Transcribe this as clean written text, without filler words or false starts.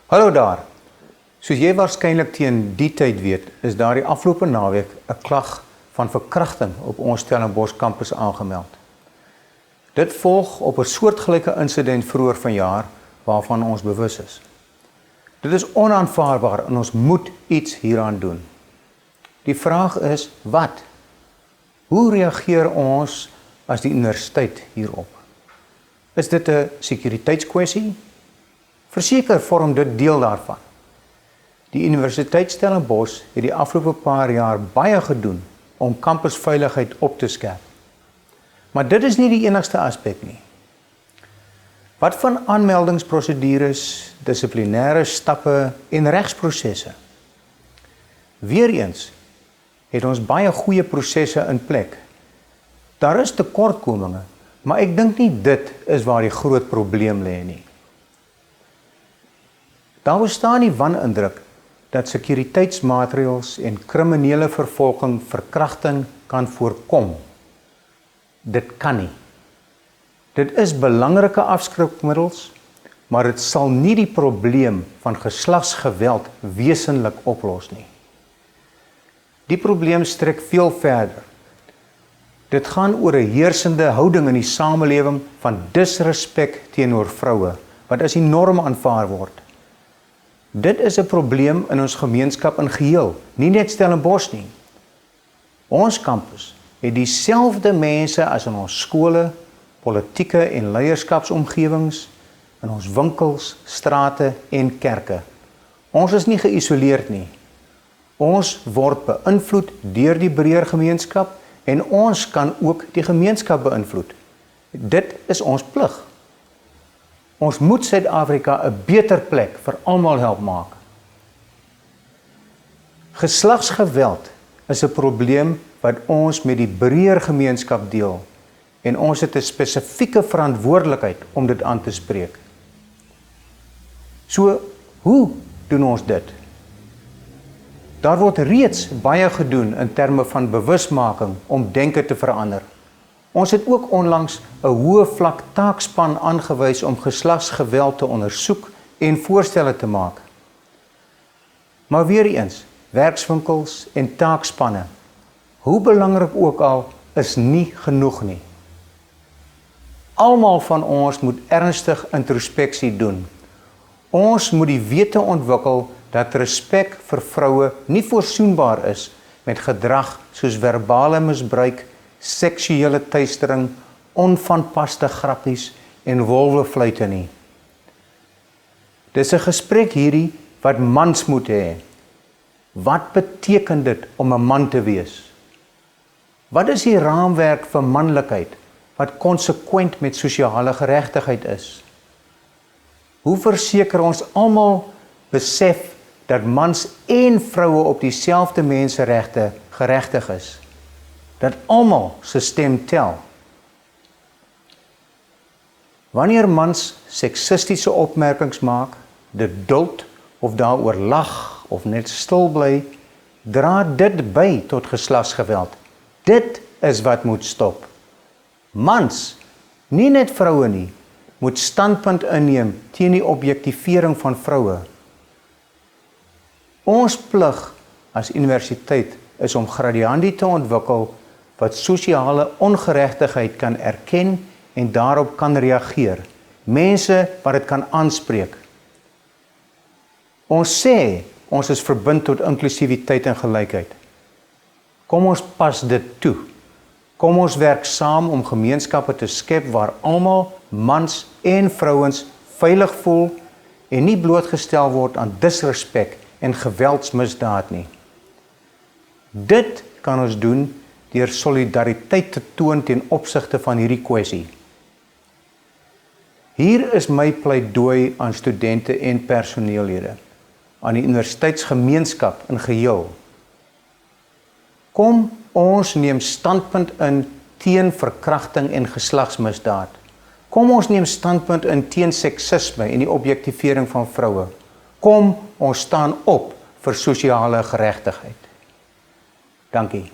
Hallo daar. Soos jy waarskynlik teen die tyd weet, is daar die afgelope naweek 'n klag van verkrachting op ons Stellenbosch kampus aangemeld. Dit volg op 'n soortgelyke insident vroeër vanjaar waarvan ons bewus is. Dit is onaanvaarbaar en ons moet iets hieraan doen. Die vraag is, wat? Hoe reageer ons as die universiteit hierop? Is dit 'n sekuriteitskwessie? Verseker vorm dit deel daarvan. Die Universiteit Stellenbosch het die afgelope paar jaar baie gedoen om kampusveiligheid op te skerp. Maar dit is nie die enigste aspek nie. Wat van aanmeldingsprosedures, dissiplinêre stappe en regsprosesse? Weereens het ons baie goeie prosesse in plek. Daar is tekortkominge, maar ek dink nie dit is waar die groot probleem lê nie. Daar bestaan die wanindruk dat sekuriteitsmaatreëls en kriminele vervolging verkrachting kan voorkom. Dit kan nie. Dit is belangrike afskrikmiddels, maar dit sal nie die probleem van geslagsgeweld wesenlik oplos nie. Die probleem strek veel verder. Dit gaan oor 'n heersende houding in die samelewing van disrespek teenoor vroue, wat as die norm aanvaar word. Dit is 'n probleem in ons gemeenskap in geheel, nie net Stellenbosch nie. Ons kampus het dieselfde mense as in ons skole, politieke en leierskapsomgewings, in ons winkels, strate en kerke. Ons is nie geïsoleerd nie. Ons word beïnvloed deur die breër gemeenskap en ons kan ook die gemeenskap beïnvloed. Dit is ons plig. Ons moet Suid-Afrika 'n beter plek vir almal help maak. Geslagsgeweld is 'n probleem wat ons met die breër gemeenskap deel en ons het 'n spesifieke verantwoordelikheid om dit aan te spreek. So, hoe doen ons dit? Daar word reeds baie gedoen in terme van bewusmaking om denke te verander. Ons het ook onlangs 'n hoë vlak taakspan aangewys om geslagsgeweld te ondersoek en voorstelle te maak. Maar weer eens, werkswinkels en taakspanne, hoe belangrik ook al, is nie genoeg nie. Almal van ons moet ernstig introspeksie doen. Ons moet die wete ontwikkel dat respek vir vroue nie voorsienbaar is met gedrag soos verbale misbruik, seksuele teistering, onvanpaste grappies en wolwefluite nie. Dis 'n gesprek hierdie wat mans moet hê. Wat beteken dit om 'n man te wees? Wat is die raamwerk vir manlikheid wat konsekwent met sosiale geregtigheid is? Hoe verseker ons almal besef dat mans en vroue op dieselfde menseregte geregtig is? Dat almal se stem tel. Wanneer mans seksistiese opmerkings maak, dit duld of daaroor lag of net stil bly, dra dit by tot geslagsgeweld. Dit is wat moet stop. Mans, nie net vroue nie, moet standpunt inneem teen die objektivering van vroue. Ons plig as universiteit is om gradiandi te ontwikkel wat sosiale ongeregtigheid kan erken en daarop kan reageer. Mense wat dit kan aanspreek. Ons sê, ons is verbind tot inklusiwiteit en gelykheid. Kom ons pas dit toe. Kom ons werk saam om gemeenskappe te skep waar almal, mans en vrouens, veilig voel en nie blootgestel word aan disrespek en geweldsmisdaad nie. Dit kan ons doen deur solidariteit te toon ten opsigte van hierdie kwessie. Hier is my pleidooi aan studente en personeellede, aan die universiteitsgemeenskap in geheel. Kom ons neem standpunt in teen verkrachting en geslagsmisdaad. Kom ons neem standpunt in teen seksisme en die objektivering van vroue. Kom ons staan op vir sosiale geregtigheid. Dankie.